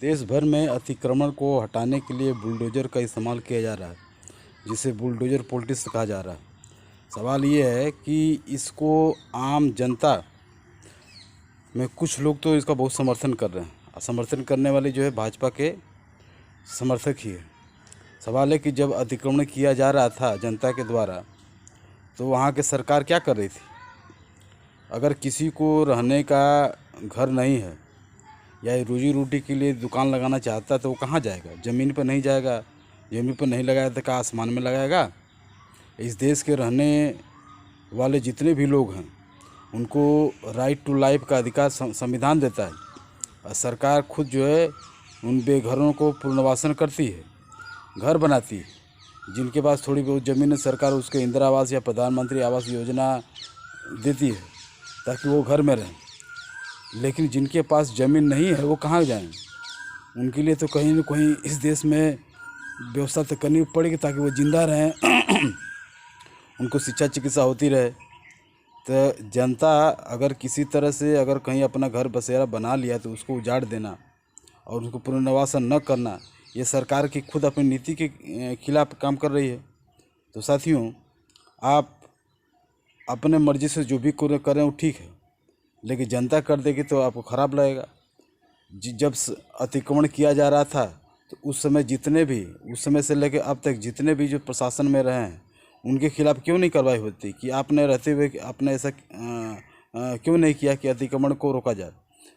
देश भर में अतिक्रमण को हटाने के लिए बुलडोज़र का इस्तेमाल किया जा रहा है, जिसे बुलडोज़र पॉलिटिक्स कहा जा रहा है। सवाल ये है कि इसको आम जनता में कुछ लोग तो इसका बहुत समर्थन कर रहे हैं। समर्थन करने वाले जो है भाजपा के समर्थक ही है। सवाल है कि जब अतिक्रमण किया जा रहा था जनता के द्वारा, तो वहाँ की सरकार क्या कर रही थी? अगर किसी को रहने का घर नहीं है या रोजी रोटी के लिए दुकान लगाना चाहता है तो वो कहाँ जाएगा? ज़मीन पर नहीं जाएगा। ज़मीन पर नहीं लगाया तो क्या आसमान में लगाएगा? इस देश के रहने वाले जितने भी लोग हैं उनको राइट टू लाइफ का अधिकार संविधान देता है, और सरकार खुद जो है उन बेघरों को पुनर्वासन करती है, घर बनाती है। जिनके पास थोड़ी बहुत ज़मीन है, सरकार उसके इंदिरा आवास या प्रधानमंत्री आवास योजना देती है ताकि वो घर में रहें। लेकिन जिनके पास ज़मीन नहीं है वो कहाँ जाएं? उनके लिए तो कहीं न कहीं इस देश में व्यवस्था तो करनी पड़ेगी ताकि वो ज़िंदा रहें उनको शिक्षा चिकित्सा होती रहे। तो जनता अगर किसी तरह से अगर कहीं अपना घर बसेरा बना लिया तो उसको उजाड़ देना और उसको पुनर्वासन न करना, ये सरकार की खुद अपनी नीति के खिलाफ काम कर रही है। तो साथियों, आप अपने मर्जी से जो भी करें वो ठीक है, लेकिन जनता कर देगी तो आपको ख़राब लगेगा। जब अतिक्रमण किया जा रहा था तो उस समय से लेकर अब तक जितने भी जो प्रशासन में रहे हैं उनके खिलाफ क्यों नहीं कार्रवाई होती कि आपने रहते हुए आपने ऐसा क्यों नहीं किया कि अतिक्रमण को रोका जाए?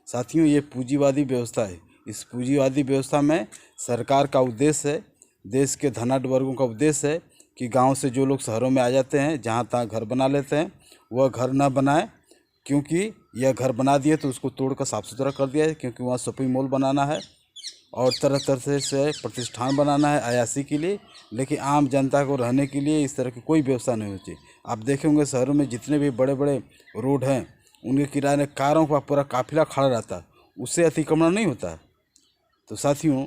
साथियों, ये पूंजीवादी व्यवस्था है। इस पूंजीवादी व्यवस्था में सरकार का उद्देश्य है, देश के धनाढ्य वर्गों का उद्देश्य है कि गांव से जो लोग शहरों में आ जाते हैं, जहां तहाँ घर बना लेते हैं, वह घर ना बनाए, क्योंकि यह घर बना दिए तो उसको तोड़कर साफ़ सुथरा कर दिया है, क्योंकि वहाँ शॉपिंग मॉल बनाना है और तरह तरह से प्रतिष्ठान बनाना है अयासी के लिए। लेकिन आम जनता को रहने के लिए इस तरह की कोई व्यवस्था नहीं होती। आप देखे होंगे शहरों में जितने भी बड़े बड़े रोड हैं उनके किनारे कारों का पूरा काफिला खड़ा रहता है, उससे अतिक्रमण नहीं होता है। तो साथियों,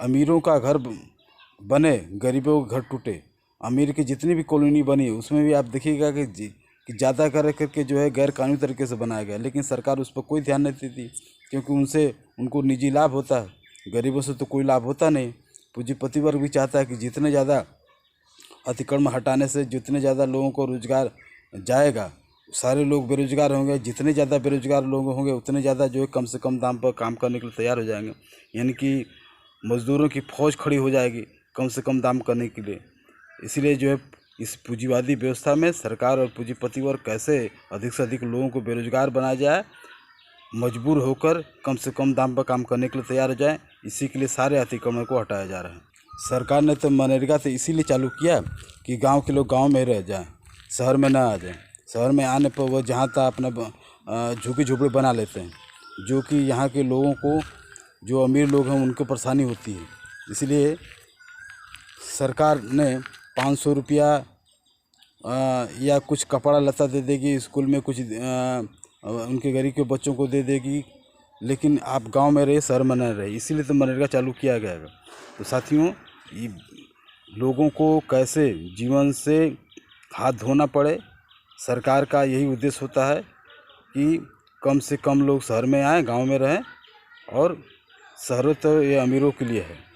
अमीरों का घर बने, गरीबों के घर टूटे। अमीर की जितनी भी कॉलोनी बनी है उसमें भी आप देखिएगा कि ज़्यादा करके जो है गैर कानूनी तरीके से बनाया गया, लेकिन सरकार उस पर कोई ध्यान नहीं देती, क्योंकि उनको निजी लाभ होता है, गरीबों से तो कोई लाभ होता नहीं। पूंजीपति वर्ग भी चाहता है कि जितने ज़्यादा अतिक्रमण हटाने से जितने ज़्यादा लोगों को रोजगार जाएगा, सारे लोग बेरोजगार होंगे। जितने ज़्यादा बेरोजगार लोग होंगे उतने ज़्यादा जो है कम से कम दाम पर काम करने के लिए तैयार हो जाएंगे, यानी कि मज़दूरों की फ़ौज खड़ी हो जाएगी कम से कम दाम करने के लिए। इसीलिए जो है इस पूंजीवादी व्यवस्था में सरकार और पूंजीपति वर्ग कैसे अधिक से अधिक लोगों को बेरोजगार बनाया जाए, मजबूर होकर कम से कम दाम पर काम करने के लिए तैयार हो जाए, इसी के लिए सारे अतिक्रमण को हटाया जा रहा है। सरकार ने तो मनरेगा तो इसीलिए चालू किया कि गांव के लोग गांव में रह जाएं, शहर में ना आ जाएं। शहर में आने पर वो जहाँ तक अपना झुग्गी झोपड़ी बना लेते हैं, जो कि यहाँ के लोगों को, जो अमीर लोग हैं उनको परेशानी होती है। इसलिए सरकार ने 500 रुपया या कुछ कपड़ा लता दे देगी, स्कूल में कुछ उनके गरीब के बच्चों को दे देगी, लेकिन आप गांव में रहे, शहर में न रहे, इसीलिए तो मनरेगा चालू किया गया है। तो साथियों, ये लोगों को कैसे जीवन से हाथ धोना पड़े, सरकार का यही उद्देश्य होता है कि कम से कम लोग शहर में आएँ, गांव में रहें, और शहरों तो ये अमीरों के लिए है।